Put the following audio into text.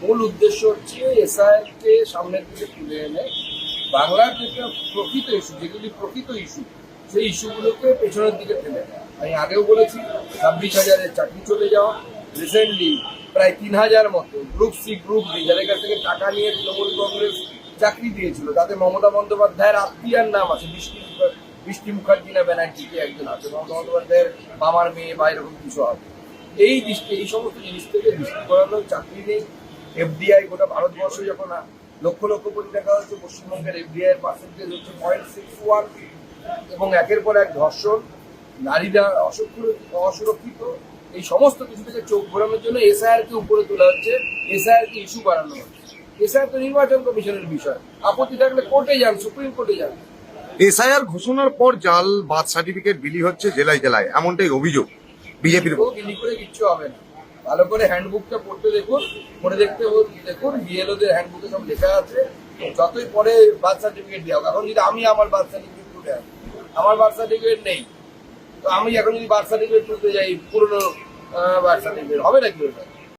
মূল উদ্দেশ্য হচ্ছে এসআইআর কে সামনের দিকে তুলে এনে বাংলার যেটা প্রকৃত ইস্যু, যেগুলি প্রকৃত ইস্যু, সেই ইস্যুগুলোকে পেছনের দিকে ঠেলে দেওয়া। আমি আগেও বলেছি 26,000-এর চাকরি চলে যাওয়া, রিসেন্টলি প্রায় 3,000 মতো গ্রুপ সি গ্রুপ ডি যাদের কাছ থেকে টাকা নিয়ে তৃণমূল কংগ্রেস চাকরি দিয়েছিল, তাতে মমতা বন্দ্যোপাধ্যায়ের আত্মীয়ার নাম আছে, বৃষ্টি মুখার্জি না ব্যানার্জি কি একজন আছে, মমতা বন্দ্যোপাধ্যায়ের মামার মেয়ে বা এরকম কিছু হবে। এই সমস্ত জিনিস থেকে দৃষ্টি করানোর চাকরি নেই। এফডিআই গোটা ভারতবর্ষে যখন লক্ষ লক্ষ কোটি টাকা হচ্ছে, পশ্চিমবঙ্গের এফডিআই এর পার্সেন্টেজ হচ্ছে 0.61, এবং একের পর এক ধর্ষণ, নারীরা অসুরক্ষিত, এই সমস্ত কিছু থেকে চোখ ঘোরানোর জন্য এসআইআর কে উপরে তোলা হচ্ছে, এসআইআর কে ইস্যু বাড়ানো হচ্ছে। এসআইআর তো নির্বাচন কমিশনের বিষয়, আপত্তি থাকলে কোর্টে যান, সুপ্রিম কোর্টে যান। এসআইআর ঘোষণার পর জাল বার্থ সার্টিফিকেট বিলি হচ্ছে জেলায় জেলায়, এমনটাই অভিযোগ বিজেপির। বিলি করে কিচ্ছু হবে না। ভালো করে হ্যান্ডবুকটা পড়তে দেখুন, পড়ে দেখুন বিএলওদের হ্যান্ডবুকে সব লেখা আছে। যতই পরে বার্থ সার্টিফিকেট দেওয়া, এখন যদি আমি আমার বার্থ সার্টিফিকেট তুলে আনি, আমার বার্থ সার্টিফিকেট নেই, তো আমি এখন যদি বার্থ সার্টিফিকেট তুলতে যাই পুরোনো বার্থ সার্টিফিকেট হবে নাকি ওটা?